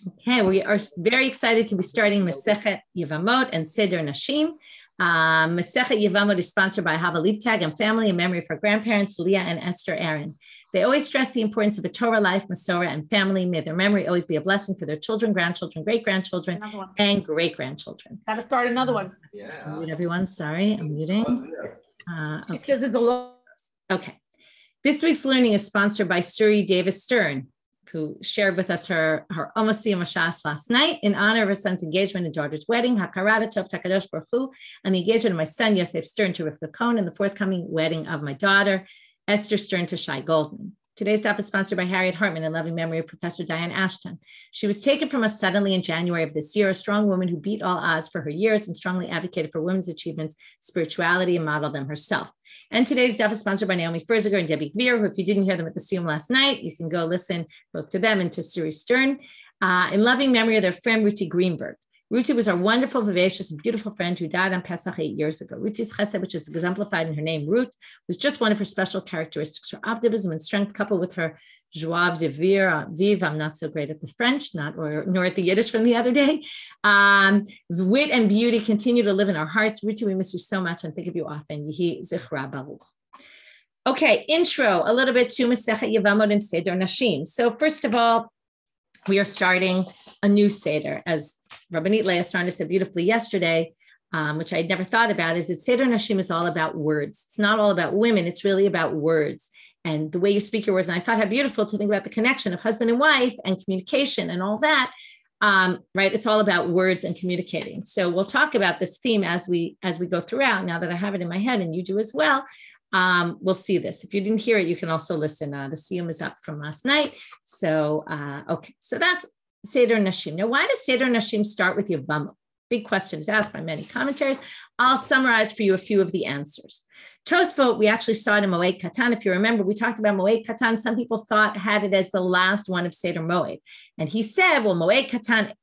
Okay, we are very excited to be starting Masechet Yevamot and Seder Nashim. Masechet Yevamot is sponsored by Hava Liebtag and family in memory of her grandparents, Leah and Esther Aaron. They always stress the importance of a Torah life, Masorah, and family. May their memory always be a blessing for their children, grandchildren, great-grandchildren, and great-grandchildren. Got to start another one. Yeah. Mute everyone. Sorry, I'm muting. Okay. This week's learning is sponsored by Suri Davis Stern, who shared with us her almost Siyum Shas last night in honor of her son's engagement and daughter's wedding, Hakarata Tov Takadosh Baruch Hu, and the engagement of my son, Yosef Stern, to Rivka Cohen, and the forthcoming wedding of my daughter, Esther Stern, to Shai Goldman. Today's daf is sponsored by Harriet Hartman in loving memory of Professor Diane Ashton. She was taken from us suddenly in January of this year, a strong woman who beat all odds for her years and strongly advocated for women's achievements, spirituality, and modeled them herself. And today's daf is sponsored by Naomi Ferziger and Debbie Gvir, who, if you didn't hear them at the Siyum last night, you can go listen both to them and to Suri Stern, in loving memory of their friend Ruti Greenberg. Ruti was our wonderful, vivacious, and beautiful friend who died on Pesach 8 years ago. Ruti's chesed, which is exemplified in her name, Ruth, was just one of her special characteristics. Her optimism and strength, coupled with her joie de vivre, I'm not so great at the French, nor at the Yiddish from the other day. Wit and beauty continue to live in our hearts. Ruti, we miss you so much and think of you often. Yehi zichra baruch. Okay, intro, a little bit to Masechet Yevamot and Seder Nashim. So first of all, we are starting a new Seder, as Rabbanit Michelle said beautifully yesterday, which I had never thought about, is that Seder Nashim is all about words. It's not all about women. It's really about words and the way you speak your words. And I thought how beautiful to think about the connection of husband and wife and communication and all that, right? It's all about words and communicating. So we'll talk about this theme as we go throughout. Now that I have it in my head and you do as well, we'll see this. If you didn't hear it, you can also listen. The Siyum is up from last night. So, okay. So that's Seder Nashim. Now, why does Seder Nashim start with Yevamot? Big question is asked by many commentaries. I'll summarize for you a few of the answers. Tosfot, we actually saw it in Moed Katan. If you remember, we talked about Moed Katan. Some people had it as the last one of Seder Moed. And he said, well, Moed Katan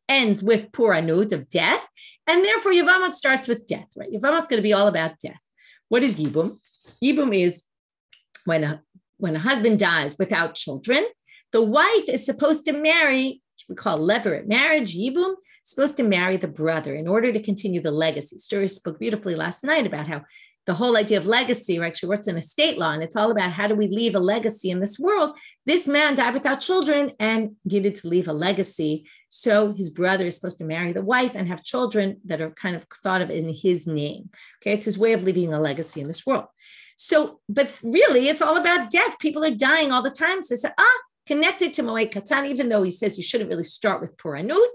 ends with Puranut, of death. And therefore, Yevamot starts with death, right? Yevamot's going to be all about death. What is Eboom? Eboom is when a husband dies without children, the wife is supposed to marry, which we call levirate marriage, Eboom, supposed to marry the brother in order to continue the legacy. Story spoke beautifully last night about how the whole idea of legacy, right? She works in estate law, and it's all about how do we leave a legacy in this world. This man died without children and needed to leave a legacy. So his brother is supposed to marry the wife and have children that are kind of thought of in his name. Okay, it's his way of leaving a legacy in this world. So, but really, it's all about death. People are dying all the time. So they say, connected to Moed Katan, even though he says you shouldn't really start with Puranut,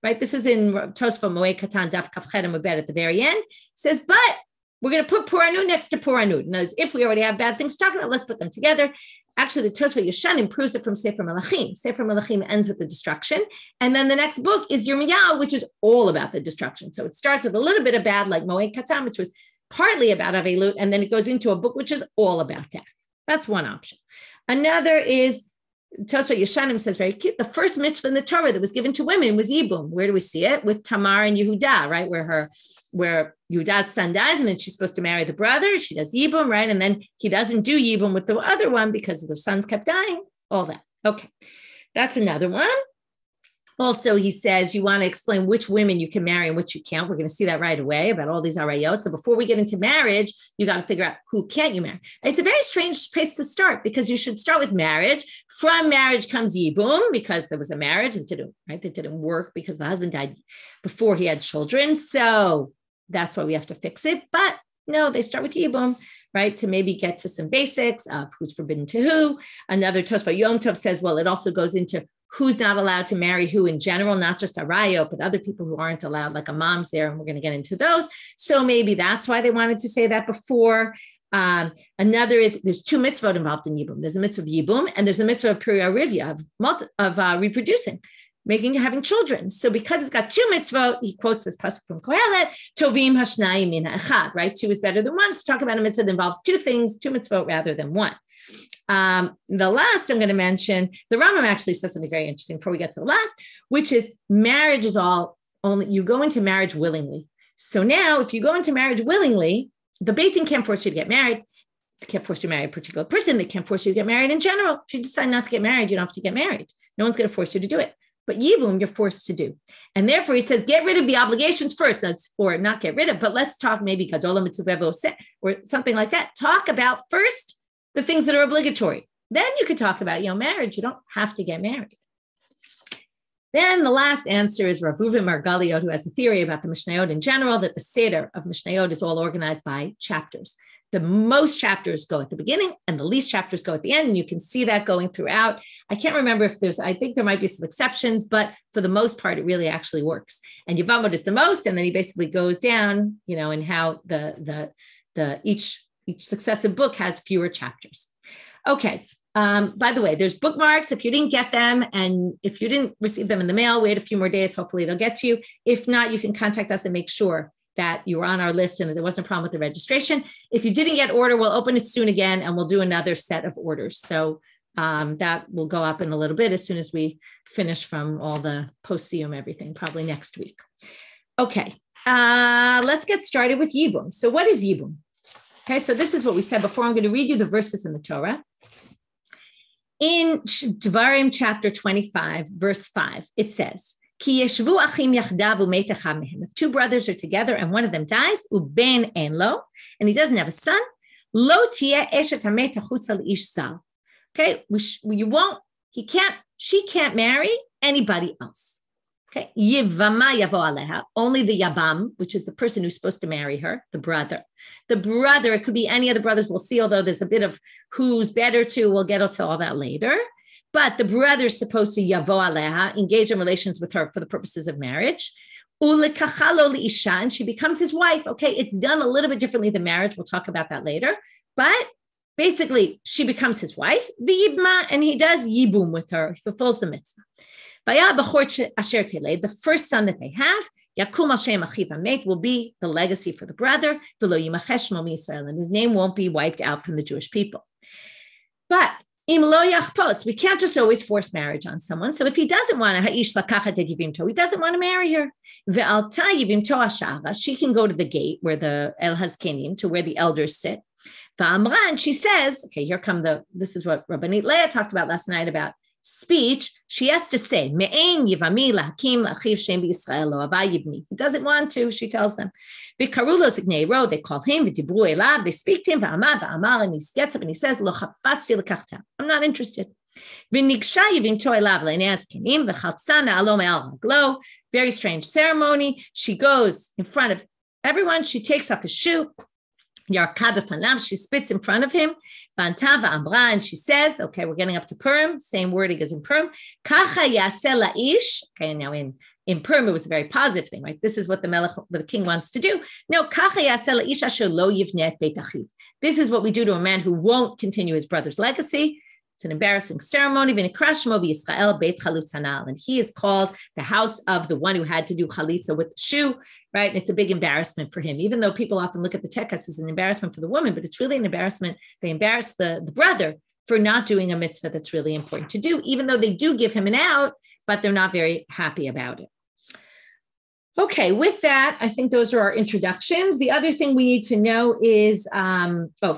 right? This is in Tosfot Moed Katan, Daf Kafchet Amud at the very end. He says, but we're going to put Puranut next to Puranut. In other words, if we already have bad things to talk about, let's put them together. Actually, the Tosfot Yeshan improves it from Sefer Melachim. Sefer Melachim ends with the destruction. And then the next book is Yirmiyahu, which is all about the destruction. So it starts with a little bit of bad, like Moed Katan, which was partly about Avelut, and then it goes into a book which is all about death. That's one option. Another is, Tosfot Yeshanim says very cute, the first mitzvah in the Torah that was given to women was Eboom. Where do we see it? With Tamar and Yehuda, right? Where Yehuda's son dies, and then she's supposed to marry the brother. She does Eboom, right? And then he doesn't do Eboom with the other one because the sons kept dying, all that. Okay, that's another one. Also, he says you want to explain which women you can marry and which you can't. We're going to see that right away about all these arayot. So before we get into marriage, you got to figure out who can't you marry. It's a very strange place to start because you should start with marriage. From marriage comes Eboom because there was a marriage that didn't work because the husband died before he had children. So that's why we have to fix it. But no, they start with Eboom, right? To maybe get to some basics of who's forbidden to who. Another Tosfot Yom Tov says, well, it also goes into who's not allowed to marry who in general, not just arayot, but other people who aren't allowed, like a mom's there, and we're going to get into those. So maybe that's why they wanted to say that before. Another is there's two mitzvot involved in Yibum. There's a mitzvah of Yibum, and there's a mitzvah of Pirya of reproducing, having children. So because it's got two mitzvot, he quotes this pasuk from Kohelet, Tovim hashnayim min ha'echad, right? Two is better than one. So talk about a mitzvah that involves two things, two mitzvot rather than one. The last I'm going to mention, the Rambam actually says something very interesting before we get to the last, which is marriage is all only, you go into marriage willingly. So now if you go into marriage willingly, the Beit Din can't force you to get married. They can't force you to marry a particular person. They can't force you to get married in general. If you decide not to get married, you don't have to get married. No one's going to force you to do it. But Yevamot, you're forced to do. And therefore, he says, get rid of the obligations first, or not get rid of, but let's talk maybe Gadola Mitzvah or something like that. Talk about first the things that are obligatory. Then you could talk about, marriage. You don't have to get married. Then the last answer is Rav Reuven Margaliot, who has a theory about the Mishnayot in general, that the Seder of Mishnayot is all organized by chapters. The most chapters go at the beginning and the least chapters go at the end. And you can see that going throughout. I can't remember if I think there might be some exceptions, but for the most part, it really actually works. And Yevamot is the most, and then he basically goes down, in how each successive book has fewer chapters. Okay. By the way, there's bookmarks. If you didn't get them and if you didn't receive them in the mail, wait a few more days. Hopefully it'll get to you. If not, you can contact us and make sure that you were on our list and that there wasn't a problem with the registration. If you didn't get order, we'll open it soon again and we'll do another set of orders. So that will go up in a little bit as soon as we finish from all the post-siyum, everything, probably next week. Okay, let's get started with Eboom. So what is Eboom? Okay, so this is what we said before. I'm going to read you the verses in the Torah. In Dvarim chapter 25, verse 5, it says, Ki yeshvu achim yachdav u'met echad mehem. If two brothers are together and one of them dies, uben en lo, and he doesn't have a son, lo tieh eshet hamet hachutza leish zal. Okay, she can't marry anybody else. Okay, Yevama yavo aleha, only the Yabam, which is the person who's supposed to marry her, the brother. The brother, it could be any of the brothers, we'll see, although there's a bit of who's better to, we'll get to all that later. But the brother's supposed to yavo aleha, engage in relations with her for the purposes of marriage. Ulekachalo liisha, and she becomes his wife. Okay, it's done a little bit differently than marriage. We'll talk about that later. But basically, she becomes his wife, v'yibma, and he does yibum with her, he fulfills the mitzvah. The first son that they have, Yakum al Shem Achiv Hamet, will be the legacy for the brother, and his name won't be wiped out from the Jewish people. But im lo yachpotz, we can't just always force marriage on someone. So if he doesn't want to, he doesn't want to marry her. She can go to the gate where the El Hazkenim, to where the elders sit. And she says, okay, this is what Rabbanit Leah talked about last night about speech. She has to say, Me'ein Yevami lahakim lachiv shem b'Yisrael lo hava yibni. He doesn't want to, she tells them. V'karu lo zignei ro, they call him, v'dibru elav, they speak to him, v'amar, and he gets up and he says, Lo chapatzti lekachta, I'm not interested. V'nigsha yivimto elav le'nei hazkenim, v'chaltza na'alo me'al haglo, very strange ceremony. She goes in front of everyone, she takes off his shoe, she spits in front of him, and she says, okay, we're getting up to Purim, same wording as in Purim. Okay, now in Purim, it was a very positive thing, right? This is what the king wants to do. No, this is what we do to a man who won't continue his brother's legacy. It's an embarrassing ceremony. And he is called the house of the one who had to do chalitza with the shoe, right? And it's a big embarrassment for him, even though people often look at the tekas as an embarrassment for the woman, but it's really an embarrassment. They embarrass the brother for not doing a mitzvah that's really important to do, even though they do give him an out, but they're not very happy about it. Okay, with that, I think those are our introductions. The other thing we need to know is,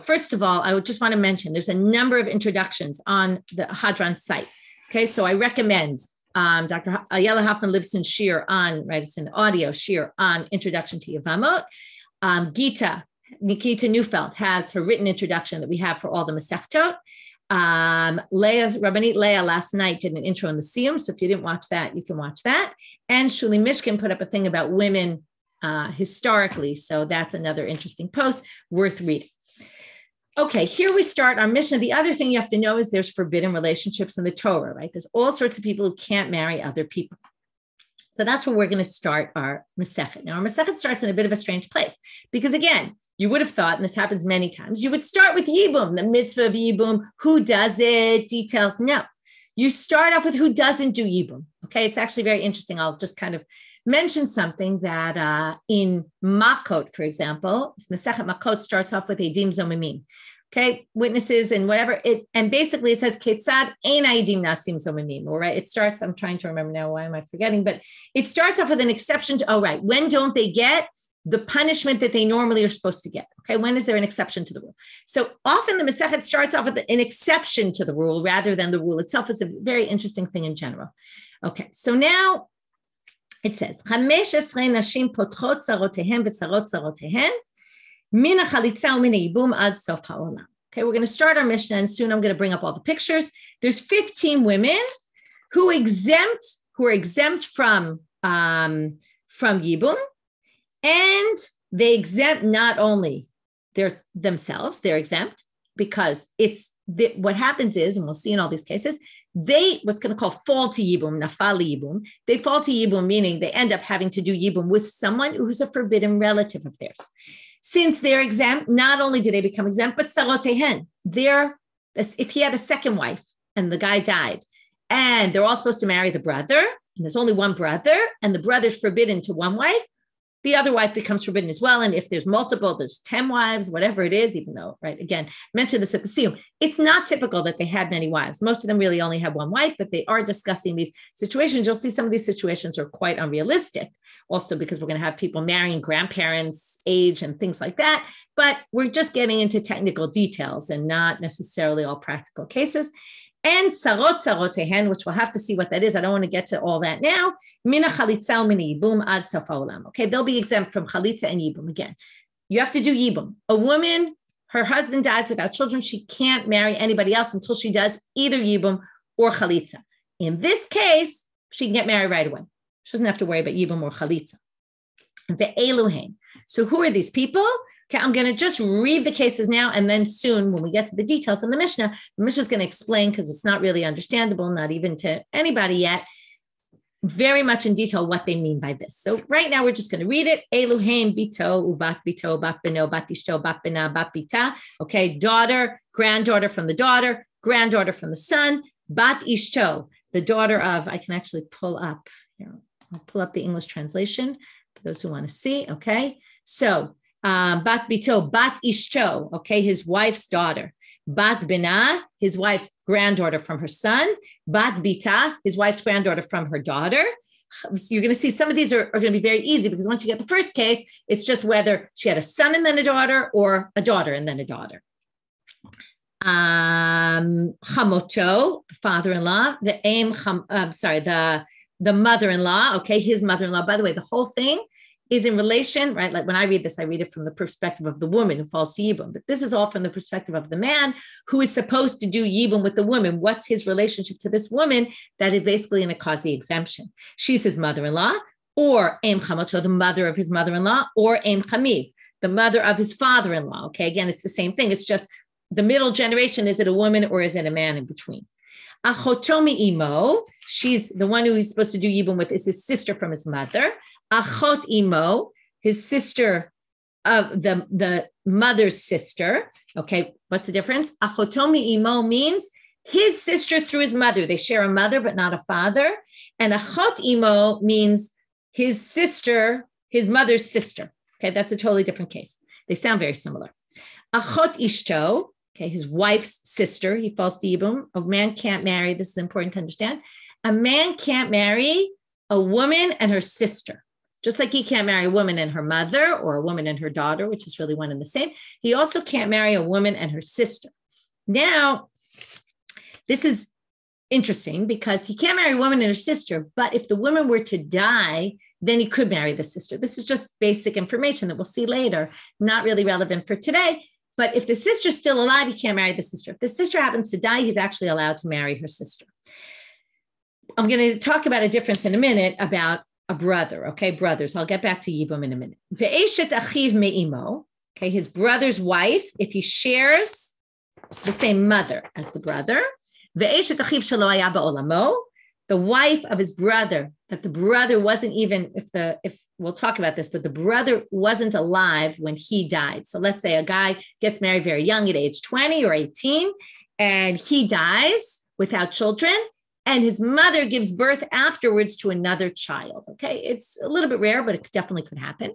first of all, I would just want to mention there's a number of introductions on the Hadran site. Okay, so I recommend Dr. Ayala Hoffman lives in Shiur on, right, it's an audio Shiur on Introduction to Yevamot. Nikita Neufeld has her written introduction that we have for all the Masechtot. Rabbanit Leah last night did an intro in the Siyum, so if you didn't watch that, you can watch that. And Shuli Mishkin put up a thing about women historically, so that's another interesting post worth reading. Okay, here we start our Mishnah. The other thing you have to know is there's forbidden relationships in the Torah, right? There's all sorts of people who can't marry other people. So that's where we're going to start our Masechet. Now, our Masechet starts in a bit of a strange place because, again, you would have thought, and this happens many times, you would start with Eboom, the mitzvah of Eboom, who does it, details. No, you start off with who doesn't do Eboom. Okay, it's actually very interesting. I'll just kind of mention something that in Makot, for example, Masechet Makot starts off with Eidim Zomimim. Okay, witnesses and whatever. And basically it says, Ketzad ein Eidim Nasim Zomimim. All right, it starts, I'm trying to remember now, why am I forgetting? But it starts off with an exception to, when don't they get the punishment that they normally are supposed to get. Okay, when is there an exception to the rule? So often the Masechet starts off with an exception to the rule rather than the rule itself. It's a very interesting thing in general. Okay, so now it says, 15 nashim potchot tzarotehem v'tzarot tzarotehen min hachalitza u'min ha'yibum ad sof ha'olam. Okay, we're going to start our Mishnah, and soon I'm going to bring up all the pictures. There's 15 women who are exempt from Yibum, and they exempt not only themselves, they're exempt because what happens is, and we'll see in all these cases, what's going to call fall to Yibum, nafal Yibum. They fall to Yibum, meaning they end up having to do Yibum with someone who's a forbidden relative of theirs. Since they're exempt, not only do they become exempt, but sarotehen. If he had a second wife and the guy died, and they're all supposed to marry the brother, and there's only one brother, and the brother's forbidden to one wife, the other wife becomes forbidden as well. And if there's multiple, there's 10 wives, whatever it is, even though, right, again, mentioned this at the Siyum, it's not typical that they had many wives. Most of them really only have one wife, but they are discussing these situations. You'll see some of these situations are quite unrealistic, also because we're going to have people marrying grandparents' age and things like that. But we're just getting into technical details and not necessarily all practical cases. And sarot sarotehen, which we'll have to see what that is. I don't want to get to all that now. Mina chalitza u'mina yibum ad sof ha'olam. Okay, they'll be exempt from chalitza and yibum. Again, you have to do yibum. A woman, her husband dies without children. She can't marry anybody else until she does either yibum or chalitza. In this case, she can get married right away. She doesn't have to worry about yibum or chalitza. Ve'eluhen. So who are these people? Okay, I'm going to just read the cases now, and then soon, when we get to the details in the Mishnah is going to explain, because it's not really understandable, not even to anybody yet, very much in detail what they mean by this. So right now, we're just going to read it. Eluhem bito, ubat bito, bat beno, bat ishto, bat bena, bat bita. Okay, daughter, granddaughter from the daughter, granddaughter from the son, bat ishto, the daughter of, I can actually pull up, I'll pull up the English translation for those who want to see. Okay, so bat bito, bat ishto, okay, his wife's daughter. Bat bina, his wife's granddaughter from her son. Bat bita, his wife's granddaughter from her daughter. So you're going to see some of these are going to be very easy, because once you get the first case, it's just whether she had a son and then a daughter, or a daughter and then a daughter. Chamoto, the father-in-law, the mother-in-law, okay, his mother-in-law. By the way, the whole thing is in relation, right? Like when I read this, I read it from the perspective of the woman who falls to Yibum. But this is all from the perspective of the man who is supposed to do Yibum with the woman. What's his relationship to this woman that is basically going to cause the exemption? She's his mother-in-law, or Em Chamoto, the mother of his mother-in-law, or Em Chamiv, the mother of his father-in-law. Okay, again, it's the same thing. It's just the middle generation. Is it a woman or is it a man in between? Achotomi Imo, she's the one who he's supposed to do Yibum with, is his sister from his mother. Achot Imo, his sister of the mother's sister. Okay, what's the difference? Achotomi Imo means his sister through his mother. They share a mother, but not a father. And Achot Imo means his sister, his mother's sister. Okay, that's a totally different case. They sound very similar. Achot Ishto, okay, his wife's sister, he falls to Yibum. A man can't marry, this is important to understand. A man can't marry a woman and her sister. Just like he can't marry a woman and her mother, or a woman and her daughter, which is really one and the same. He also can't marry a woman and her sister. Now, this is interesting because he can't marry a woman and her sister, but if the woman were to die, then he could marry the sister. This is just basic information that we'll see later, not really relevant for today. But if the sister's still alive, he can't marry the sister. If the sister happens to die, he's actually allowed to marry her sister. I'm going to talk about a difference in a minute about a brother, okay, brothers. I'll get back to Yibum in a minute. Ve'eshet achiv me'imo, okay, his brother's wife, if he shares the same mother as the brother. Ve'eshet achiv shelo haya ba'olamo, the wife of his brother, that the brother wasn't even, if we'll talk about this, but the brother wasn't alive when he died. So let's say a guy gets married very young at age 20 or 18, and he dies without children, and his mother gives birth afterwards to another child. Okay, it's a little bit rare, but it definitely could happen.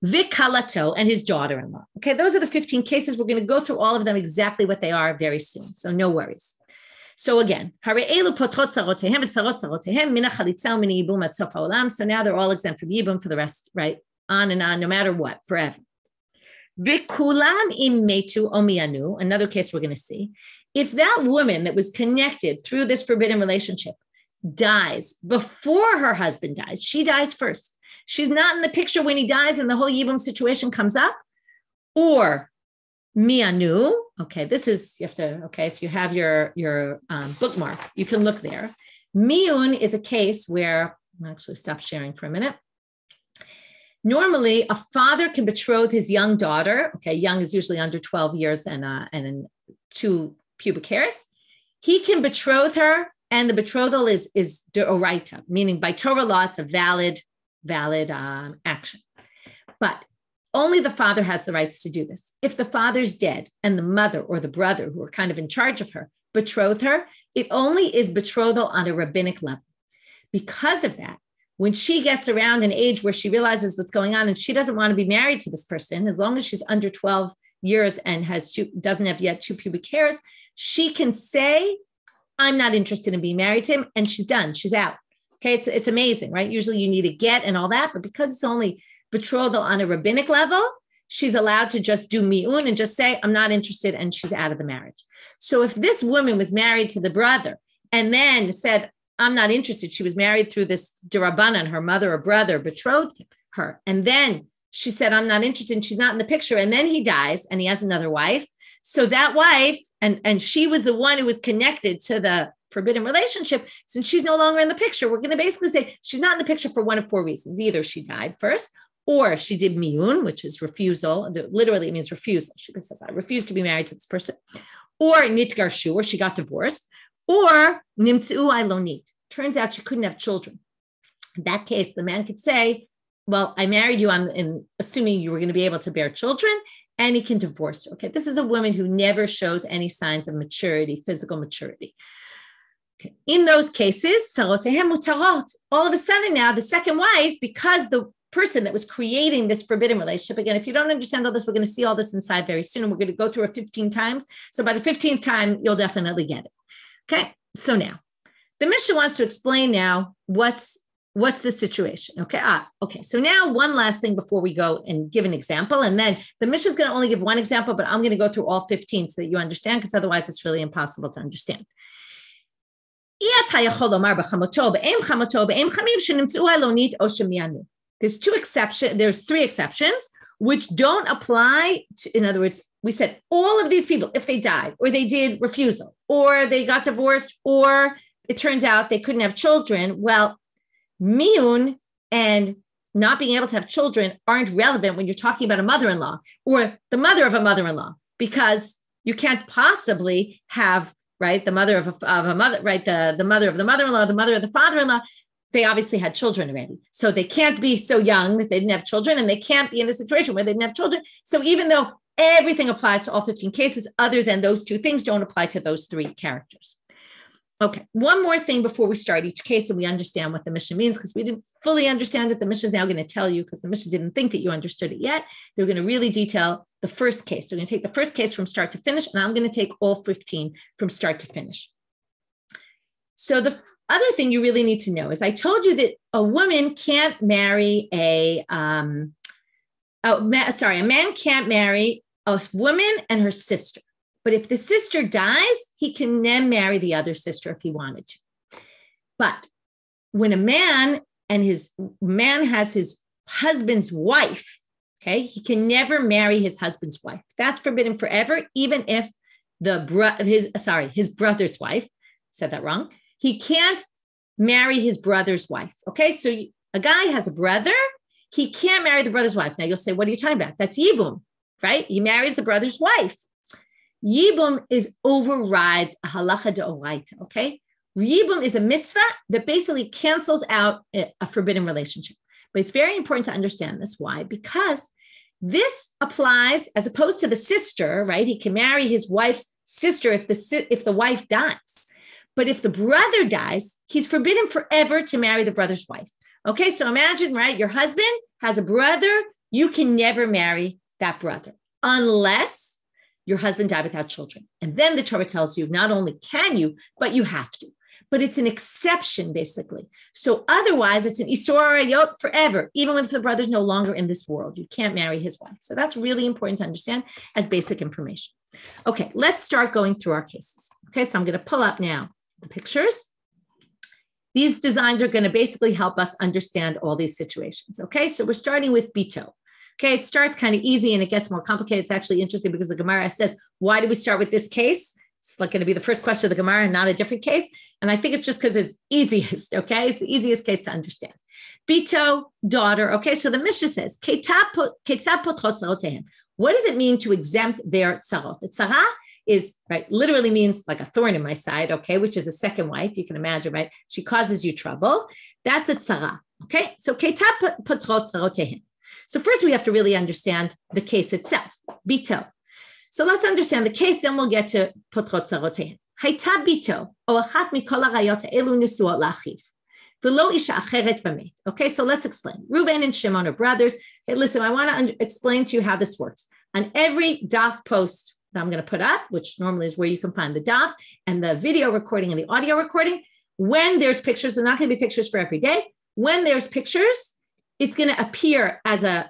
Vikalato, and his daughter-in-law. Okay, those are the 15 cases. We're going to go through all of them, exactly what they are very soon. So no worries. So again, so now they're all exempt from Yibum for the rest, right? on and on, no matter what, forever. V'kulam im metu o mi'anu, another case we're going to see. If that woman that was connected through this forbidden relationship dies before her husband dies, she dies first. She's not in the picture when he dies and the whole Eboom situation comes up. Or mi'anu, okay, this is, you have to, okay, if you have your bookmark, you can look there. Mi'un is a case where, I'll actually stop sharing for a minute. Normally, a father can betroth his young daughter. Okay, young is usually under 12 years and 2 pubic hairs. He can betroth her, and the betrothal is deoraita, meaning by Torah law, it's a valid action. But only the father has the rights to do this. If the father's dead and the mother or the brother, who are kind of in charge of her, betroth her, it only is betrothal on a rabbinic level. Because of that, when she gets around an age where she realizes what's going on and she doesn't want to be married to this person, as long as she's under 12 years and doesn't have yet 2 pubic hairs, she can say, I'm not interested in being married to him, and she's done. She's out. Okay, it's amazing, right? Usually you need a get and all that, but because it's only betrothal on a rabbinic level, she's allowed to just do mi'un and just say, I'm not interested, and she's out of the marriage. So if this woman was married to the brother and then said, I'm not interested, she was married through this d'Rabbanan, her mother or brother betrothed her, and then she said, I'm not interested, and she's not in the picture, and then he dies and he has another wife. So that wife, and she was the one who was connected to the forbidden relationship, since she's no longer in the picture, we're going to basically say she's not in the picture for one of 4 reasons. Either she died first, or she did mi'un, which is refusal. Literally, it means refusal. She says, I refuse to be married to this person. Or nitgarshu, or she got divorced. Or nimtzu ailonit. Turns out she couldn't have children. In that case, the man could say, well, I married you in assuming you were going to be able to bear children, and he can divorce her. Okay, this is a woman who never shows any signs of maturity, physical maturity. Okay. In those cases, all of a sudden now, the second wife, because the person that was creating this forbidden relationship, again, if you don't understand all this, we're going to see all this inside very soon, and we're going to go through it 15 times. So by the 15th time, you'll definitely get it. Okay, so now the Mishnah wants to explain now what's the situation. Okay. So now one last thing before we go and give an example, and then the Mishnah is going to only give one example, but I'm going to go through all 15 so that you understand, because otherwise it's really impossible to understand. There's 3 exceptions which don't apply to, in other words, we said all of these people, if they died or they did refusal or they got divorced or it turns out they couldn't have children, well, mi'un and not being able to have children aren't relevant when you're talking about a mother-in-law or the mother of a mother-in-law, because you can't possibly have, right, the mother of a mother, right, the mother of the mother-in-law, the mother of the father-in-law. They obviously had children already. So they can't be so young that they didn't have children, and they can't be in a situation where they didn't have children. So even though everything applies to all 15 cases, other than those 2 things don't apply to those 3 characters. Okay, one more thing before we start each case and we understand what the Mishnah means, because we didn't fully understand it. The Mishnah is now going to tell you, because the Mishnah didn't think that you understood it yet. They're going to really detail the first case. They're going to take the first case from start to finish, and I'm going to take all 15 from start to finish. So the other thing you really need to know is I told you that a woman can't marry a man can't marry a woman and her sister. But if the sister dies, he can then marry the other sister if he wanted to. But when a man has his husband's wife, okay, he can never marry his husband's wife. That's forbidden forever, even if his brother's wife, said that wrong. He can't marry his brother's wife. Okay, so a guy has a brother, he can't marry the brother's wife. Now you'll say, what are you talking about? That's Eboom, right? He marries the brother's wife. Eboom overrides a halacha d'oraita, okay? Eboom is a mitzvah that basically cancels out a forbidden relationship. But it's very important to understand this. Why? Because this applies as opposed to the sister, right? He can marry his wife's sister if the wife dies. But if the brother dies, he's forbidden forever to marry the brother's wife. Okay, so imagine, right? Your husband has a brother. You can never marry that brother unless your husband died without children. And then the Torah tells you not only can you, but you have to. but it's an exception, basically. So otherwise, it's an Isur Arayot forever, even if the brother's no longer in this world. You can't marry his wife. So that's really important to understand as basic information. Okay, let's start going through our cases. Okay, so I'm going to pull up now the pictures. These designs are going to basically help us understand all these situations. Okay, so we're starting with Bito. Okay, it starts kind of easy and it gets more complicated. It's actually interesting because the Gemara says, why do we start with this case? It's like going to be the first question of the Gemara and not a different case. And I think it's just because it's easiest, okay? It's the easiest case to understand. Bito, daughter, okay? So the Mishnah says, what does it mean to exempt their tzarot? The tzara is, right, literally means like a thorn in my side, okay, which is a second wife. You can imagine, right? She causes you trouble. That's a tzara, okay? So So first we have to really understand the case itself, Bito. So let's understand the case, then we'll get to potrot tzarotehen. Hayta bito, o achat mikol harayot elu nisuot la'achiv, v'lo isha acheret v'met. Okay, so let's explain. Reuven and Shimon are brothers. Okay, listen, I want to explain to you how this works. On every daf post that I'm going to put up, which normally is where you can find the daf and the video recording and the audio recording, when there's pictures, they're not going to be pictures for every day. When there's pictures, it's going to appear as a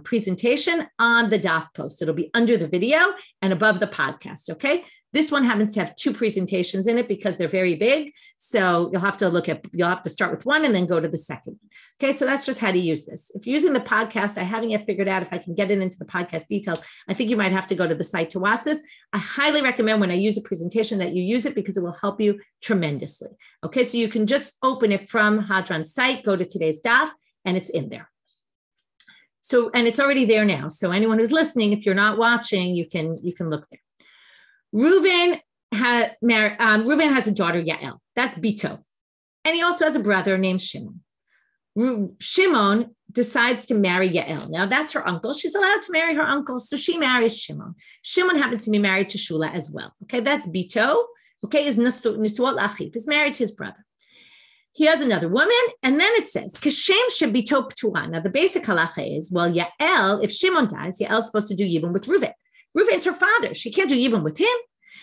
presentation on the daf post. It'll be under the video and above the podcast. Okay. This one happens to have two presentations in it because they're very big. So you'll have to start with one and then go to the second one. Okay. So that's just how to use this. If you're using the podcast, I haven't yet figured out if I can get it into the podcast details. I think you might have to go to the site to watch this. I highly recommend when I use a presentation that you use it because it will help you tremendously. Okay. So you can just open it from Hadran's site, go to today's daf, and it's in there. So, and it's already there now. So anyone who's listening, if you're not watching, you can look there. Reuven has a daughter, Yael. That's Bito. And he also has a brother named Shimon. Shimon decides to marry Yael. Now, that's her uncle. She's allowed to marry her uncle. So she marries Shimon. Shimon happens to be married to Shula as well. Okay, that's Bito. Okay, is Nisuot La'achiv, is married to his brother. He has another woman, and then it says, Kashem Shebito P'tura. Now, the basic halacha is, well, Yael, if Shimon dies, Yael's supposed to do Yevamot with Reuven. Reuven's her father. She can't do Yevamot with him.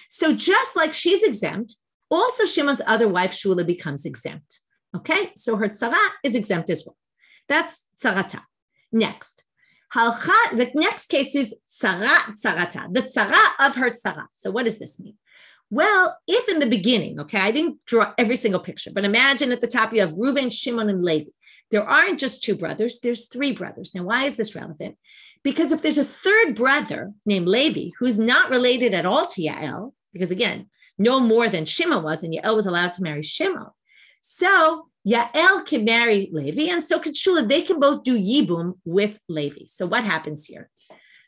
So just like she's exempt, also Shimon's other wife, Shula, becomes exempt. Okay, so her tzara is exempt as well. That's tzarata. Next. The next case is tzarata, the tzara of her tzara. So what does this mean? Well, if in the beginning, okay, I didn't draw every single picture, but imagine at the top you have Reuven, Shimon, and Levi. There aren't just two brothers, there's three brothers. Now, why is this relevant? Because if there's a third brother named Levi, who's not related at all to Yael, because again, no more than Shimon was, and Yael was allowed to marry Shimon. So Yael can marry Levi, and so can Shula. They can both do Eboom with Levi. So what happens here?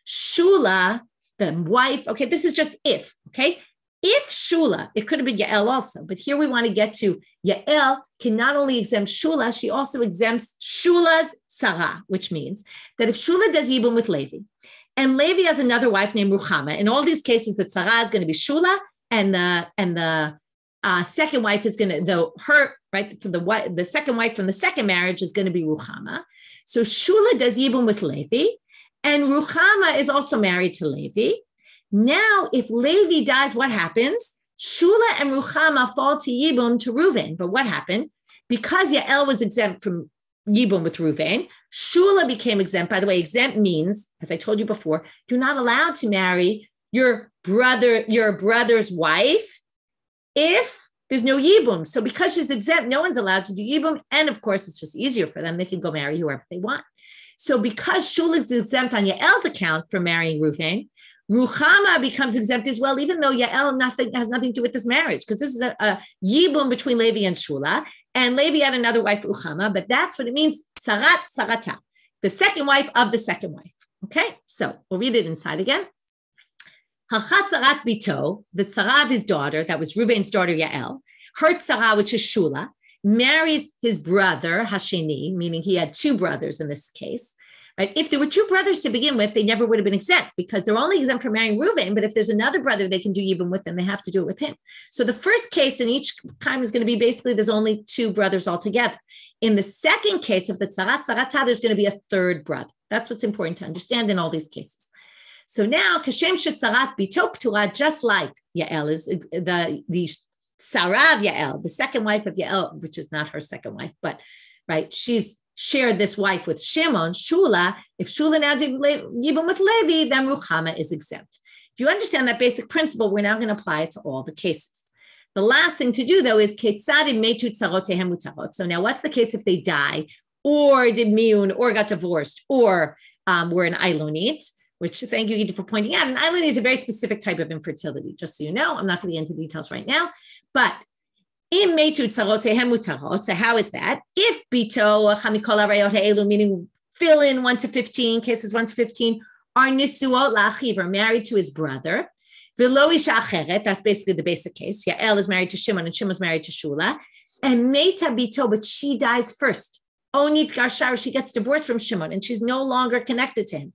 Shula, the wife, okay, this is just if, okay? If Shula, it could have been Yael also, but here we want to get to Yael can not only exempt Shula, she also exempts Shula's tzara, which means that if Shula does Eboom with Levi, and Levi has another wife named Ruchama, in all these cases, the tzara is going to be Shula, and the second wife is going to, the second wife from the second marriage is going to be Ruchama. So Shula does Eboom with Levi, and Ruchama is also married to Levi. Now, if Levi dies, what happens? Shula and Ruchama fall to Yevamot to Reuven. But what happened? Because Yael was exempt from Yevamot with Reuven, Shula became exempt. By the way, exempt means, as I told you before, you're not allowed to marry your brother's wife if there's no Yevamot. So because she's exempt, no one's allowed to do Yevamot. And of course, it's just easier for them. They can go marry whoever they want. So because Shula is exempt on Yael's account for marrying Reuven, Ruchama becomes exempt as well, even though Yael has nothing to do with this marriage, because this is a Yevamot between Levi and Shula, and Levi had another wife, Ruchama, but that's what it means, tzarata, the second wife of the second wife. Okay, so we'll read it inside again. Hachat tzarat bito, the tzara of his daughter, that was Reuven's daughter Yael, her tzara, which is Shula, marries his brother, Hasheni, meaning he had two brothers in this case. Right? If there were two brothers to begin with, they never would have been exempt because they're only exempt from marrying Reuven. But if there's another brother they can do Yevamot with, then they have to do it with him. So the first case in each time is going to be basically there's only two brothers altogether. In the second case of the tzarata, there's going to be a third brother. That's what's important to understand in all these cases. So now, kashem shetzarat bito p'tura, just like Yael is the Sarav Yael, the second wife of Yael, which is not her second wife, but right, she's shared this wife with Shimon, Shula. If Shula now did Yibum with Levi, then Ruchama is exempt. If you understand that basic principle, we're now going to apply it to all the cases. The last thing to do, though, is Ketzadim Metu Tzarotehem Mutarot. So now what's the case if they die, or did Miun, or got divorced, or were an Ilonit, which thank you for pointing out. An Ilonit is a very specific type of infertility, just so you know. I'm not going to get into details right now, but in Metu Tzarotehem Mutarot, so how is that? If Bito, Chamikol Arayot Ha'elu, meaning fill in 1 to 15, cases 1 to 15, are Nisuot La'achiv, are married to his brother. V'lo isha acheret, that's basically the basic case. Yael is married to Shimon and Shimon's married to Shula. And Meita Bito, but she dies first. Onit Garshar, she gets divorced from Shimon and she's no longer connected to him.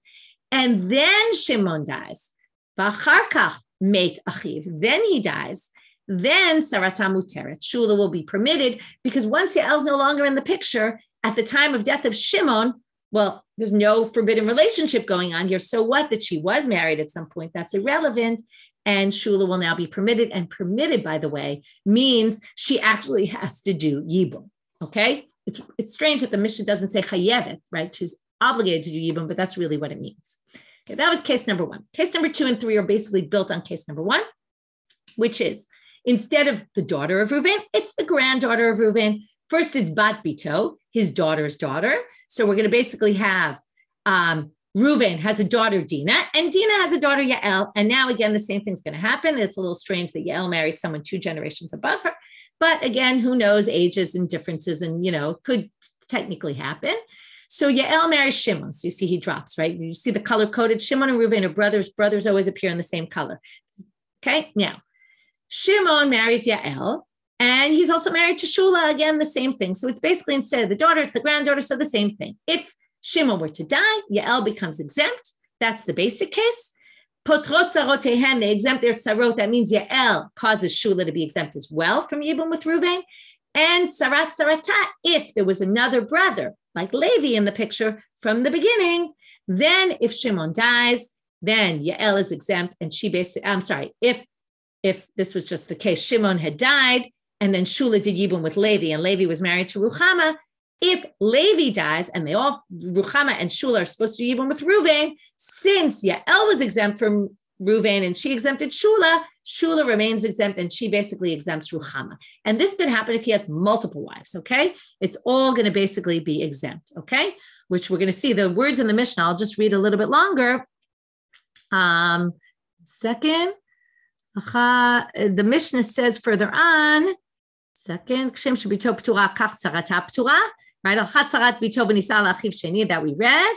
And then Shimon dies. V'acharkach Meit Achiv, then he dies. Then Sarata Muteret, Shula will be permitted because once Yael's no longer in the picture, at the time of death of Shimon, well, there's no forbidden relationship going on here. So what? That she was married at some point, that's irrelevant. And Shula will now be permitted. And permitted, by the way, means she actually has to do Yibum. Okay? It's strange that the Mishnah doesn't say Chayevet, right? She's obligated to do Yibum, but that's really what it means. Okay, that was case number 1. Case number 2 and 3 are basically built on case number 1, which is instead of the daughter of Reuven, it's the granddaughter of Reuven. First, it's Bat Bito, his daughter's daughter. So we're going to basically have Reuven has a daughter, Dina, and Dina has a daughter, Yael. And now, again, the same thing's going to happen. It's a little strange that Yael married someone 2 generations above her. But again, who knows, ages and differences and, could technically happen. So Yael marries Shimon. So you see he drops, right? You see the color-coded. Shimon and Reuven are brothers. Brothers always appear in the same color. Okay, now, Shimon marries Yael. And he's also married to Shula, again, the same thing. So it's basically instead of the daughter, it's the granddaughter, so the same thing. If Shimon were to die, Yael becomes exempt. That's the basic case. Potrot tzarotehen, they exempt their tzarot. That means Yael causes Shula to be exempt as well from Yibum with Reuven. And tzarat tzarata, if there was another brother, like Levi in the picture from the beginning, then if Shimon dies, then Yael is exempt. And she basically, if this was just the case, Shimon had died, and then Shula did Yibum with Levi, and Levi was married to Ruchama. If Levi dies, and Ruchama and Shula are supposed to do Yibum with Reuven, since Yael was exempt from Reuven and she exempted Shula, Shula remains exempt and she basically exempts Ruchama. And this could happen if he has multiple wives, okay? It's all going to basically be exempt, okay? Which we're going to see the words in the Mishnah. I'll just read a little bit longer. Second, the Mishnah says further on, second, Kshem shebito p'tura kach tzarata p'tura, right? Achat tzarat bito v'nisa la'achiv sheni, that we read,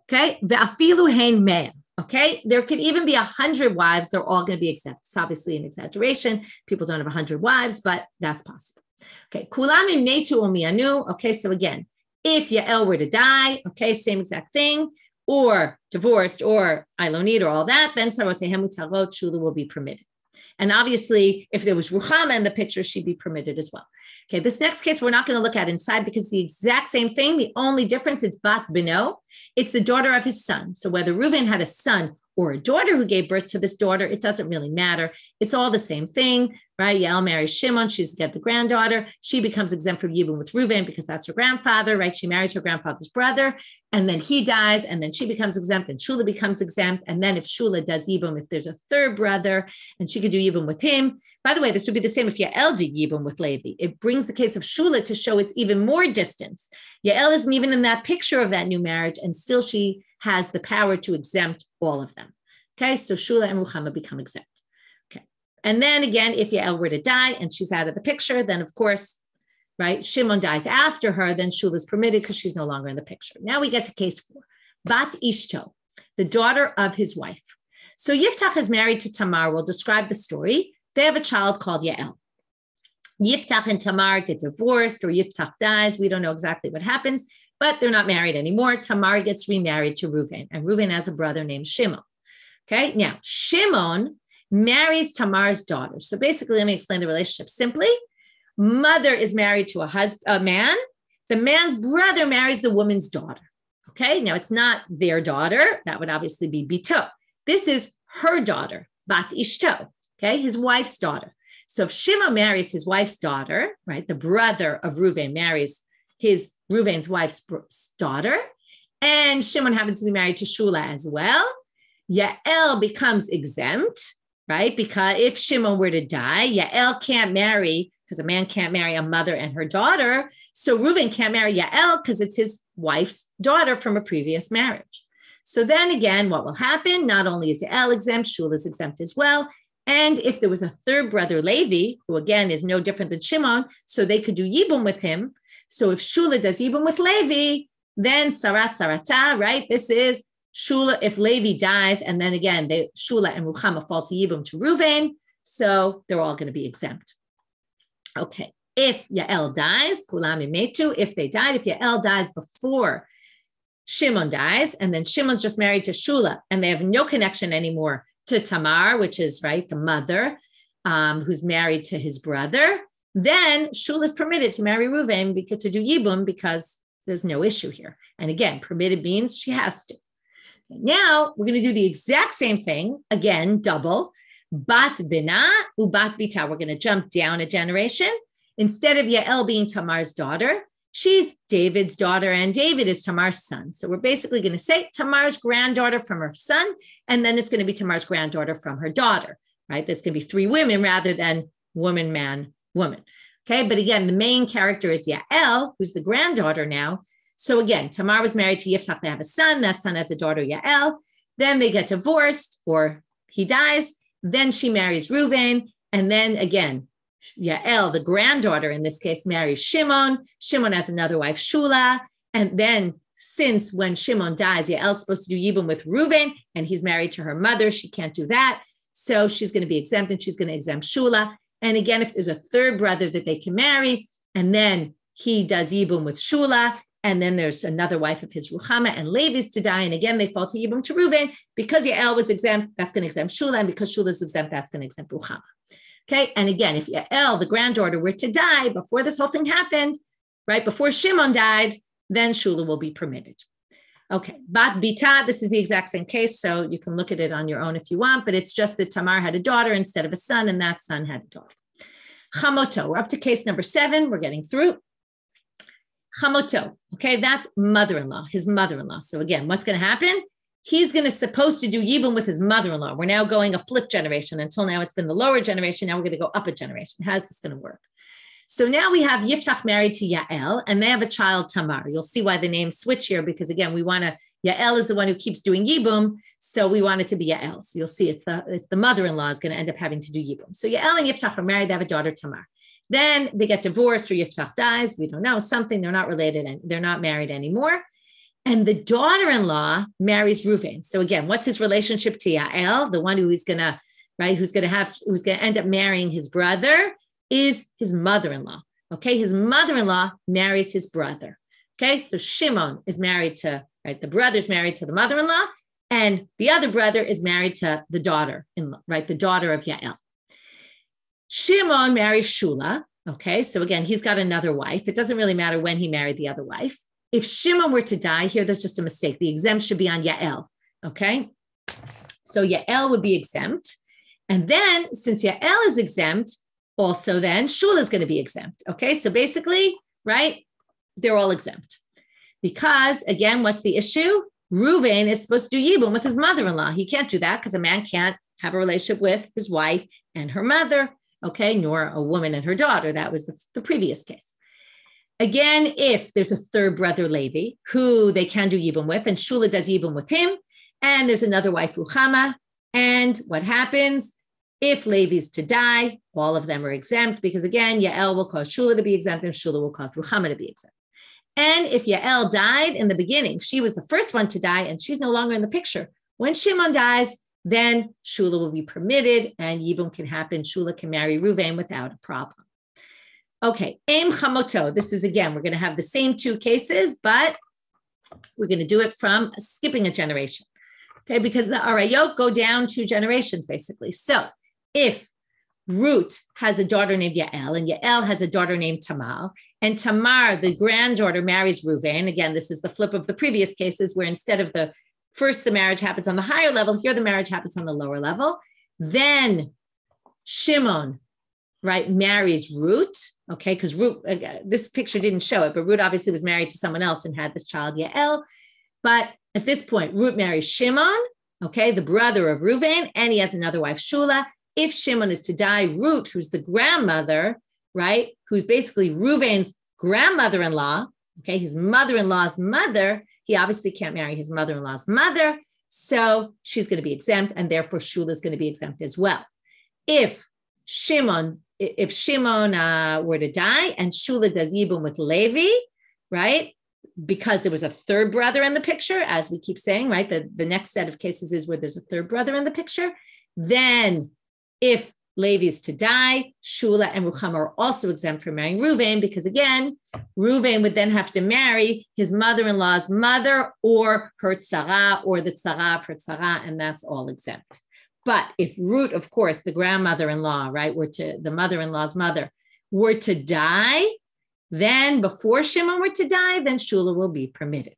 okay? Ve'afilu hein mea, okay? There could even be 100 wives. They're all going to be exempt. It's obviously an exaggeration. People don't have 100 wives, but that's possible. Okay, kulam im netu u'mianu, okay? So again, if Yael were to die, okay, same exact thing, or divorced, or Ilonit, or all that, then sarotehem utarot, Shula will be permitted. And obviously, if there was Ruchama in the picture, she'd be permitted as well. Okay, this next case, we're not going to look at inside because it's the exact same thing. The only difference is Bat Bino. It's the daughter of his son. So whether Reuven had a son or a daughter who gave birth to this daughter, it doesn't really matter. It's all the same thing, right? Yael marries Shimon. She's got the granddaughter. She becomes exempt from Yibum with Reuven because that's her grandfather, right? She marries her grandfather's brother, and then he dies, and then she becomes exempt, and Shula becomes exempt. And then if Shula does Yibum, if there's a third brother, and she could do Yibum with him. By the way, this would be the same if Yael did Yibum with Levi. It brings the case of Shula to show it's even more distance. Yael isn't even in that picture of that new marriage, and still she has the power to exempt all of them. Okay, so Shula and Ruchama become exempt. Okay, and then again, if Yael were to die and she's out of the picture, then of course, right, Shimon dies after her, then Shula is permitted because she's no longer in the picture. Now we get to case 4. Bat Ishto, the daughter of his wife. So Yiftach is married to Tamar. We'll describe the story. They have a child called Yael. Yiftach and Tamar get divorced, or Yiftach dies. We don't know exactly what happens, but they're not married anymore. Tamar gets remarried to Reuven, and Reuven has a brother named Shimon. Okay, now Shimon marries Tamar's daughter. So basically, let me explain the relationship simply. Mother is married to a man. The man's brother marries the woman's daughter. Okay, now it's not their daughter. That would obviously be Bito. This is her daughter, Bat Ishto. Okay, his wife's daughter. So if Shimon marries his wife's daughter, right, the brother of Reuven marries Reuven's wife's daughter, and Shimon happens to be married to Shula as well, Yael becomes exempt, right? Because if Shimon were to die, Yael can't marry, because a man can't marry a mother and her daughter. So Reuven can't marry Yael because it's his wife's daughter from a previous marriage. So then again, what will happen? Not only is Yael exempt, Shula is exempt as well. And if there was a third brother, Levi, who again is no different than Shimon, so they could do Eboom with him. So if Shula does Eboom with Levi, then Sarat Sarata, right? This is Shula, if Levi dies, and then again, Shula and Ruchama fall to Eboom to Reuven, so they're all going to be exempt. Okay, if Yael dies, Kulam Imetu, if they died, if Yael dies before Shimon dies, and then Shimon's just married to Shula, and they have no connection anymore to Tamar, which is, right, the mother, who's married to his brother, then Shula is permitted to marry Reuven to do Yibum because there's no issue here. And again, permitted means she has to. Now we're going to do the exact same thing, again, double. Bat bina ubat bita. We're going to jump down a generation. Instead of Yael being Tamar's daughter, she's David's daughter, and David is Tamar's son. So we're basically going to say Tamar's granddaughter from her son, and then it's going to be Tamar's granddaughter from her daughter, right? There's going to be three women rather than woman, man, woman. Okay, but again, the main character is Yael, who's the granddaughter now. So again, Tamar was married to Yiftach. They have a son. That son has a daughter, Yael. Then they get divorced, or he dies. Then she marries Reuven. And then again, Yael, the granddaughter in this case, marries Shimon. Shimon has another wife, Shula. And then since when Shimon dies, Yael's supposed to do Yibum with Reuven, and he's married to her mother. She can't do that. So she's going to be exempt, and she's going to exempt Shula. And again, if there's a third brother that they can marry, and then he does Yibum with Shula, and then there's another wife of his, Ruchama, and Levi's to die, and again, they fall to Yibum to Reuven. Because Yael was exempt, that's going to exempt Shula, and because Shula is exempt, that's going to exempt Ruchama. Okay, and again, if Yael, the granddaughter, were to die before this whole thing happened, right, before Shimon died, then Shula will be permitted. Okay, Bat Bita, this is the exact same case, so you can look at it on your own if you want, but it's just that Tamar had a daughter instead of a son, and that son had a daughter. Chamoto, we're up to case number 7, we're getting through. Chamoto, okay, that's mother-in-law, his mother-in-law. So again, what's going to happen? He's supposed to do Yibum with his mother-in-law. We're now going a flip generation. Until now, it's been the lower generation. Now we're going to go up a generation. How's this going to work? So now we have Yiftach married to Yael, and they have a child, Tamar. You'll see why the names switch here, because again, Yael is the one who keeps doing Yibum, so we want it to be Yael. So you'll see it's the mother-in-law is going to end up having to do Yibum. So Yael and Yiftach are married. They have a daughter, Tamar. Then they get divorced, or Yiftach dies. We don't know, something. They're not related, and they're not married anymore. And the daughter-in-law marries Reuven. So again, what's his relationship to Yael? The one who's going to end up marrying his brother is his mother-in-law. Okay, his mother-in-law marries his brother. Okay, so Shimon is married to, right, the brother's married to the mother-in-law, and the other brother is married to the daughter-in-law, right, the daughter of Yael. Shimon marries Shula. Okay, so again, he's got another wife. It doesn't really matter when he married the other wife. If Shimon were to die here, there's just a mistake. The exempt should be on Yael. Okay, so Yael would be exempt. And then since Yael is exempt, also then Shula is going to be exempt. Okay, so basically, right, they're all exempt. Because again, what's the issue? Reuven is supposed to do Yibum with his mother-in-law. He can't do that because a man can't have a relationship with his wife and her mother, okay, nor a woman and her daughter. That was the previous case. Again, if there's a third brother, Levi, who they can do Yibum with, and Shula does Yibum with him, and there's another wife, Ruchama, and what happens? If Levi's to die, all of them are exempt, because again, Yael will cause Shula to be exempt, and Shula will cause Ruchama to be exempt. And if Yael died in the beginning, she was the first one to die, and she's no longer in the picture. When Shimon dies, then Shula will be permitted, and Yibum can happen. Shula can marry Reuven without a problem. Okay, Em Chamoto. This is, again, we're going to have the same two cases, but we're going to do it from skipping a generation. Okay, because the Arayot go down 2 generations, basically. So if Ruth has a daughter named Yael, and Yael has a daughter named Tamar, and Tamar, the granddaughter, marries Reuven. Again, this is the flip of the previous cases, where instead of the marriage happens on the higher level, here the marriage happens on the lower level. Then Shimon right, marries Ruth, okay, because Ruth, this picture didn't show it, but Ruth obviously was married to someone else and had this child, Yael. But at this point, Ruth marries Shimon, okay, the brother of Reuven, and he has another wife, Shula. If Shimon is to die, Ruth, who's the grandmother, right, who's basically Reuven's grandmother-in-law, okay, his mother-in-law's mother, he obviously can't marry his mother-in-law's mother, so she's going to be exempt, and therefore Shula is going to be exempt as well. If Shimon were to die and Shula does Eboom with Levi, right, because there was a third brother in the picture, as we keep saying, right, the next set of cases is where there's a third brother in the picture, then if Levi is to die, Shula and Ruchama are also exempt from marrying Reuven, because again, Reuven would then have to marry his mother-in-law's mother or her tzara or the tzara of her tzara, and that's all exempt. But if Ruth, of course, the grandmother-in-law, right, the mother-in-law's mother, were to die, then before Shimon were to die, then Shula will be permitted.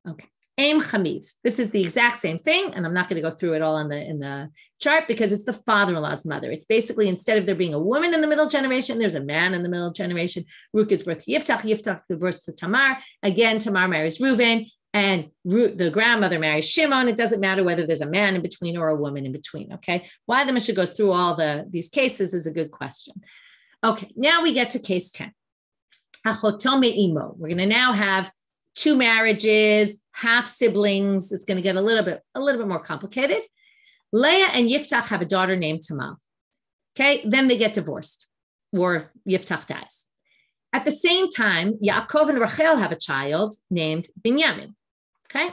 Okay. Aim Chamiv. This is the exact same thing, and I'm not going to go through it all in the chart because it's the father-in-law's mother. It's basically, instead of there being a woman in the middle generation, there's a man in the middle generation. Ruth gives birth to Yiftach, Yiftach gives birth to Tamar. Again, Tamar marries Reuven, and Ruth, the grandmother, marries Shimon. It doesn't matter whether there's a man in between or a woman in between, okay? Why the Mishnah goes through all these cases is a good question. Okay, now we get to case 10. Achotome Imo. We're going to now have two marriages, half siblings. It's going to get a little bit more complicated. Leah and Yiftach have a daughter named Tamar. Okay, then they get divorced, or Yiftach dies. At the same time, Yaakov and Rachel have a child named Binyamin. Okay,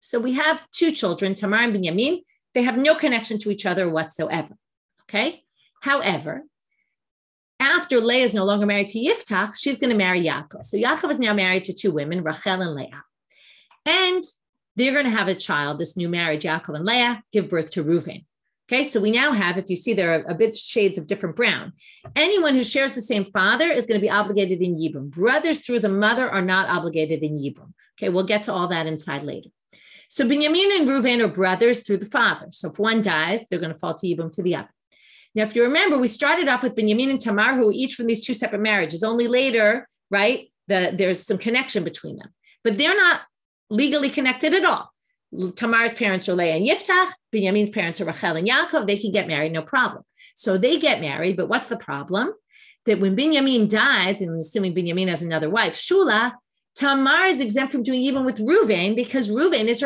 so we have two children, Tamar and Binyamin. They have no connection to each other whatsoever. Okay, however, after Leah is no longer married to Yiftach, she's going to marry Yaakov. So Yaakov is now married to two women, Rachel and Leah. And they're going to have a child, this new marriage, Yaakov and Leah, give birth to Reuven. Okay, so we now have, if you see, there are a bit shades of different brown. Anyone who shares the same father is going to be obligated in Yibum. Brothers through the mother are not obligated in Yibum. Okay, we'll get to all that inside later. So Binyamin and Reuven are brothers through the father. So if one dies, they're going to fall to Yibum to the other. Now, if you remember, we started off with Binyamin and Tamar, who are each from these two separate marriages. Only later, right, there's some connection between them. But they're not legally connected at all. Tamar's parents are Leah and Yiftach. Binyamin's parents are Rachel and Yaakov. They can get married, no problem. So they get married, but what's the problem? That when Binyamin dies, and assuming Binyamin has another wife, Shula, Tamar is exempt from doing Yibum with Reuven because Reuven is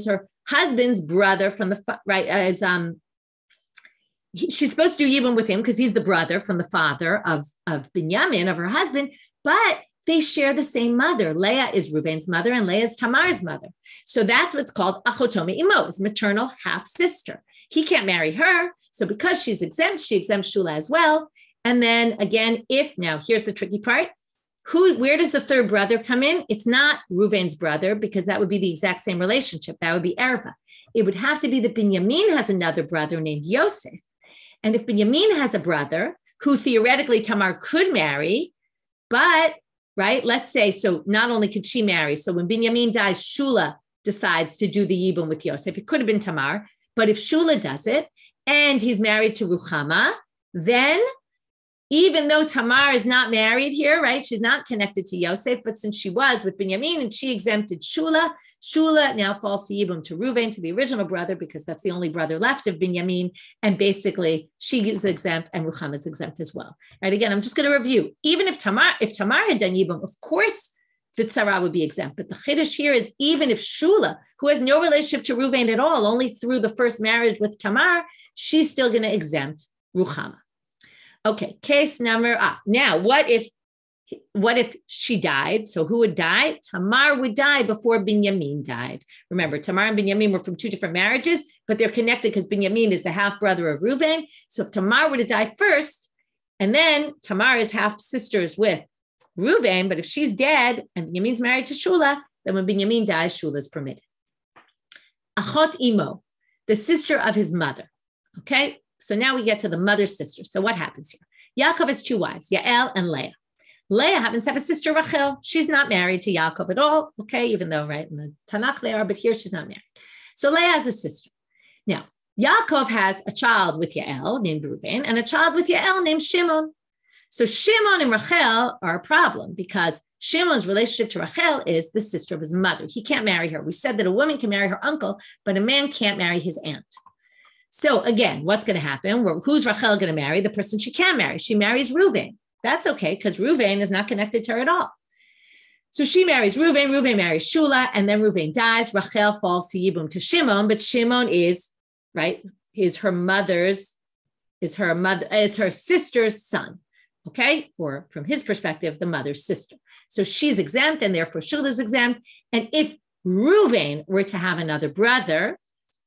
her husband's brother from the, right, she's supposed to do Yibum with him because he's the brother from the father of Binyamin, of her husband, but they share the same mother. Leah is Reuven's mother and Leah is Tamar's mother. So that's what's called Achotome Imo, his maternal half-sister. He can't marry her. So because she's exempt, she exempts Shula as well. And then again, now here's the tricky part. Where does the third brother come in? It's not Reuven's brother because that would be the exact same relationship. That would be Erva. It would have to be that Binyamin has another brother named Yosef. And if Binyamin has a brother who theoretically Tamar could marry, but, right, let's say, so not only could she marry, so when Binyamin dies, Shula decides to do the Yibum with Yosef. It could have been Tamar, but if Shula does it and he's married to Ruchama, then even though Tamar is not married here, right, she's not connected to Yosef, but since she was with Binyamin and she exempted Shula, Shula now falls to Yibum, to Reuven, to the original brother, because that's the only brother left of Binyamin. And basically, she is exempt and Ruchama is exempt as well. Right, again, I'm just going to review. Even if Tamar had done Yibum, of course, the tzara would be exempt. But the chiddush here is even if Shula, who has no relationship to Reuven at all, only through the first marriage with Tamar, she's still going to exempt Ruchama. Okay, case number, now what if she died? So who would die? Tamar would die before Binyamin died. Remember, Tamar and Binyamin were from two different marriages, but they're connected because Binyamin is the half-brother of Reuven. So if Tamar were to die first, and then Tamar is half-sisters with Reuven, but if she's dead and Binyamin's married to Shula, then when Binyamin dies, Shula is permitted. Achot Imo, the sister of his mother. Okay, so now we get to the mother's sister. So what happens here? Yaakov has two wives, Yael and Leah. Leah happens to have a sister, Rachel. She's not married to Yaakov at all, okay, even though, right, in the Tanakh they are, but here she's not married. So Leah has a sister. Now, Yaakov has a child with Yael named Reuven and a child with Yael named Shimon. So Shimon and Rachel are a problem because Shimon's relationship to Rachel is the sister of his mother. He can't marry her. We said that a woman can marry her uncle, but a man can't marry his aunt. So again, what's going to happen? Well, who's Rachel going to marry? The person she can marry. She marries Reuven. That's okay because Reuven is not connected to her at all. So she marries Reuven. Reuven marries Shula, and then Reuven dies. Rachel falls to Eboom to Shimon, but Shimon is her sister's son. Okay, or from his perspective, the mother's sister. So she's exempt, and therefore Shula is exempt. And if Reuven were to have another brother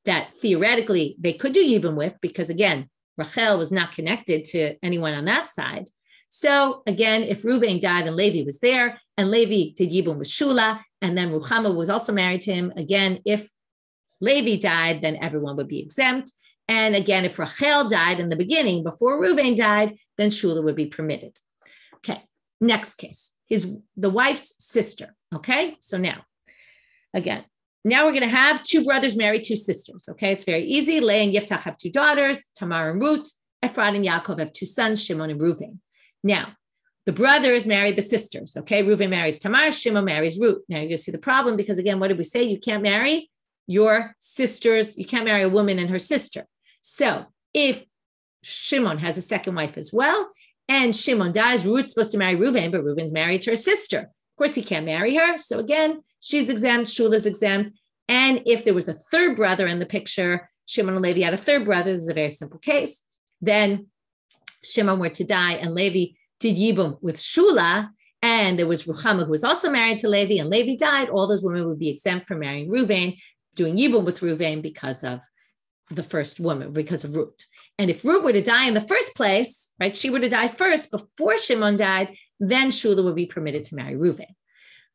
that theoretically they could do Yibum with, because again, Rachel was not connected to anyone on that side. So again, if Reuven died and Levi was there, and Levi did Yibum with Shula, and then Ruchama was also married to him, again, if Levi died, then everyone would be exempt. And again, if Rachel died in the beginning, before Reuven died, then Shula would be permitted. Okay, next case, the wife's sister. Okay, so now we're going to have two brothers marry two sisters. Okay, it's very easy. Leah and Yiftach have two daughters, Tamar and Ruth. Ephraim and Yaakov have two sons, Shimon and Reuven. Now, the brothers married the sisters. Okay, Reuven marries Tamar, Shimon marries Ruth. Now you're going to see the problem because again, what did we say? You can't marry your sisters. You can't marry a woman and her sister. So if Shimon has a second wife as well, and Shimon dies, Ruth's supposed to marry Reuven, but Reuven's married to her sister. Of course, he can't marry her. So again, she's exempt, Shula's exempt. And if there was a third brother in the picture, Shimon and Levi had a third brother, this is a very simple case, then Shimon were to die and Levi did Yibum with Shula, and there was Ruchama who was also married to Levi, and Levi died, all those women would be exempt from marrying Reuven, doing Yibum with Reuven because of the first woman, because of Ruth. And if Ruth were to die in the first place, right, she were to die first before Shimon died, then Shula would be permitted to marry Reuven.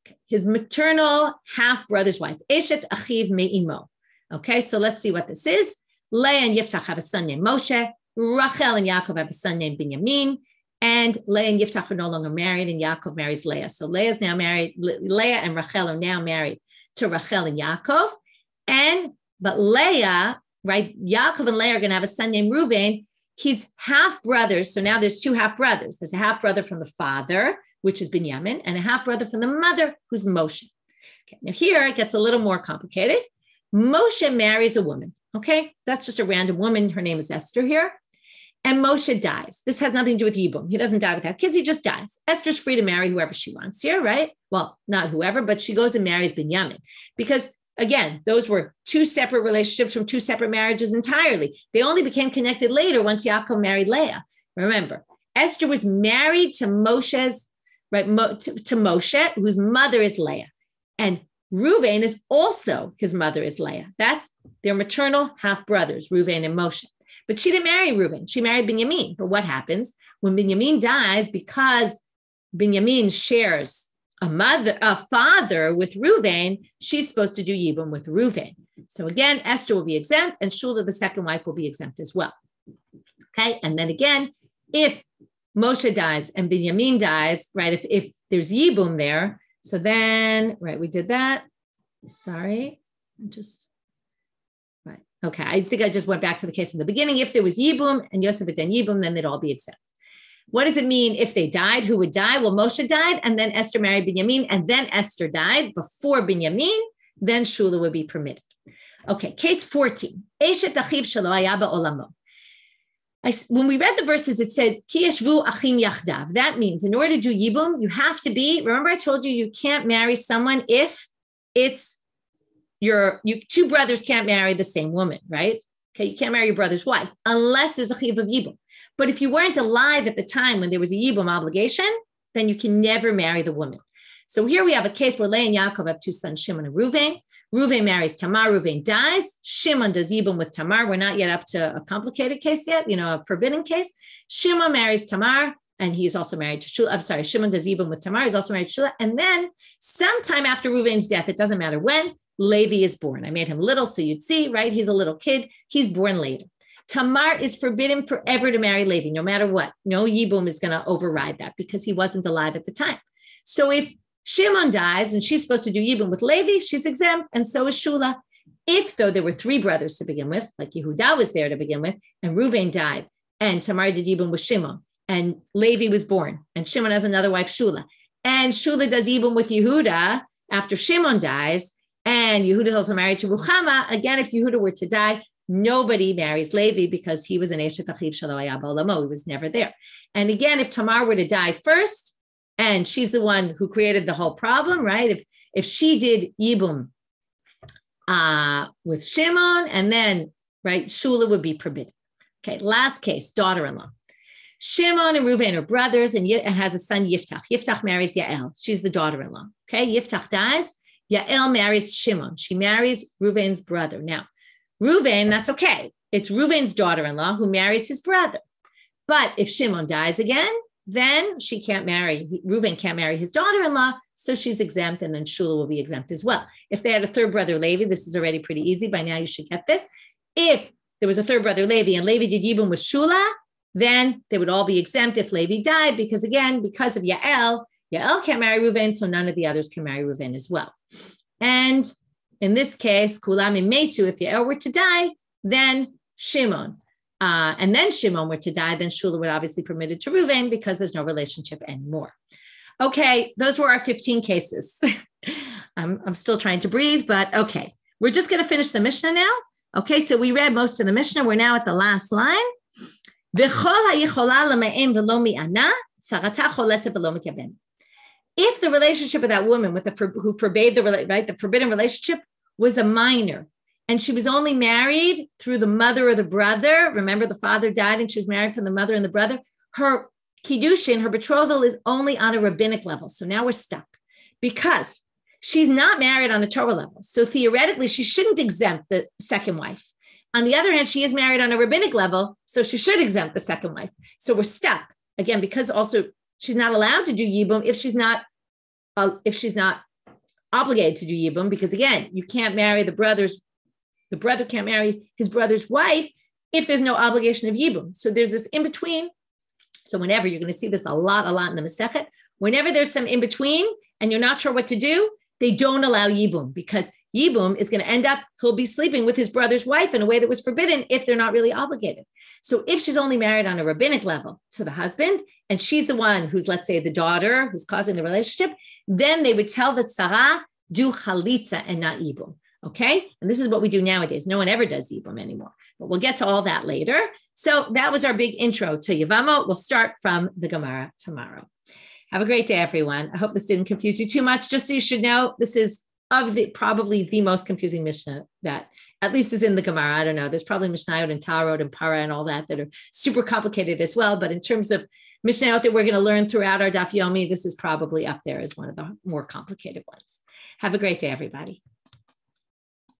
Okay. His maternal half-brother's wife, Eshet Achiv Me'imo. Okay, so let's see what this is. Leah and Yiftach have a son named Moshe. Rachel and Yaakov have a son named Binyamin. And Leah and Yiftach are no longer married, and Yaakov marries Leah. So Leah's now married. Leah and Rachel are now married to Rachel and Yaakov. But Leah, right, Yaakov and Leah are going to have a son named Reuven. He's half brothers. So now there's two half brothers. There's a half brother from the father, which is Binyamin, and a half brother from the mother, who's Moshe. Okay, now here it gets a little more complicated. Moshe marries a woman. Okay, that's just a random woman. Her name is Esther here. And Moshe dies. This has nothing to do with Eboom. He doesn't die without kids. He just dies. Esther's free to marry whoever she wants here, right? Well, not whoever, but she goes and marries Binyamin because again, those were two separate relationships from two separate marriages entirely. They only became connected later once Yaakov married Leah. Remember, Esther was married to Moshe's, right, to Moshe, whose mother is Leah. And Reuven is also, his mother is Leah. That's their maternal half-brothers, Reuven and Moshe. But she didn't marry Reuven. She married Binyamin. But what happens when Binyamin dies? Because Binyamin shares a father with Reuven, she's supposed to do Yibum with Reuven. So again, Esther will be exempt, and Shula, the second wife, will be exempt as well. Okay, and then again, if Moshe dies and Binyamin dies, right, if there's Yibum there, so then, right, we did that. Sorry, right. Okay, I think I just went back to the case in the beginning. If there was Yibum and Yosef had done Yibum, then they'd all be exempt. What does it mean if they died? Who would die? Well, Moshe died, and then Esther married Binyamin, and then Esther died before Binyamin, then Shula would be permitted. Okay, case 14. Eshet achiv shelo haya ba'olamo. When we read the verses, it said, Ki yeshvu achim yachdav. That means in order to do Yibum, you have to be, remember I told you, you can't marry someone if it's two brothers can't marry the same woman, right? Okay, you can't marry your brother's wife unless there's a chiv of Yibum. But if you weren't alive at the time when there was a Yibum obligation, then you can never marry the woman. So here we have a case where Leah and Yaakov have two sons, Shimon and Reuven. Reuven marries Tamar, Reuven dies. Shimon does Yibum with Tamar. We're not yet up to a complicated case yet, a forbidden case. Shimon marries Tamar, and he's also married to Shula. I'm sorry, Shimon does Yibum with Tamar. He's also married to Shula. And then sometime after Reuven's death, it doesn't matter when, Levi is born. I made him little so you'd see, right? He's a little kid. He's born later. Tamar is forbidden forever to marry Levi, no matter what. No Yibum is going to override that because he wasn't alive at the time. So if Shimon dies and she's supposed to do Yibum with Levi, she's exempt, and so is Shula. If, though, there were three brothers to begin with, like Yehuda was there to begin with, and Reuven died, and Tamar did Eboom with Shimon, and Levi was born, and Shimon has another wife, Shula, and Shula does Eboom with Yehuda after Shimon dies, and Yehuda is also married to Ruchama. Again, if Yehuda were to die, nobody marries Levi because he was an Eshet Achiv Shelo Haya Ba'olamo. He was never there. And again, if Tamar were to die first, and she's the one who created the whole problem, right? If she did Eboom with Shimon, and then, right, Shula would be forbidden. Okay, last case, daughter-in-law. Shimon and Reuven are brothers and has a son, Yiftach. Yiftach marries Yael. She's the daughter-in-law. Okay, Yiftach dies. Yael marries Shimon. She marries Reuven's brother. Now, Reuven, that's okay. It's Reuven's daughter-in-law who marries his brother. But if Shimon dies again, then she can't marry, Reuven can't marry his daughter-in-law, so she's exempt, and then Shula will be exempt as well. If they had a third brother, Levi, this is already pretty easy. By now you should get this. If there was a third brother, Levi, and Levi did Eboom with Shula, then they would all be exempt if Levi died, because again, because of Yael can't marry Reuven, so none of the others can marry Reuven as well. And in this case, Kulam Metu, if Yael were to die, then Shimon. And then Shimon were to die, then Shula would obviously be permitted to Reuven because there's no relationship anymore. Okay, those were our 15 cases. I'm still trying to breathe, but okay. We're just going to finish the Mishnah now. Okay, so we read most of the Mishnah. We're now at the last line. If the relationship of that woman with who forbade the forbidden relationship was a minor, and she was only married through the mother or the brother. Remember, the father died and she was married from the mother and the brother. Her kiddushin, her betrothal, is only on a rabbinic level. So now we're stuck because she's not married on a Torah level. So theoretically, she shouldn't exempt the second wife. On the other hand, she is married on a rabbinic level, so she should exempt the second wife. So we're stuck again because also she's not allowed to do Yibum if she's not obligated to do Yibum, because again, you can't marry the brother can't marry his brother's wife if there's no obligation of Yibum. So there's this in between. So whenever you're going to see this a lot in the Masechet, whenever there's some in between and you're not sure what to do, they don't allow Yibum, because Yibum is going to end up, he'll be sleeping with his brother's wife in a way that was forbidden if they're not really obligated. So if she's only married on a rabbinic level to the husband, and she's the one who's, let's say, the daughter who's causing the relationship, then they would tell the tzara, do chalitza and not Yibum. Okay. And this is what we do nowadays. No one ever does Eboom anymore, but we'll get to all that later. So that was our big intro to Yevamot. We'll start from the Gemara tomorrow. Have a great day, everyone. I hope this didn't confuse you too much. Just so you should know, this is probably the most confusing Mishnah that at least is in the Gemara. I don't know. There's probably Mishnayot and Talmud and Para and all that are super complicated as well. But in terms of Mishnayot that we're going to learn throughout our Daf Yomi, this is probably up there as one of the more complicated ones. Have a great day, everybody.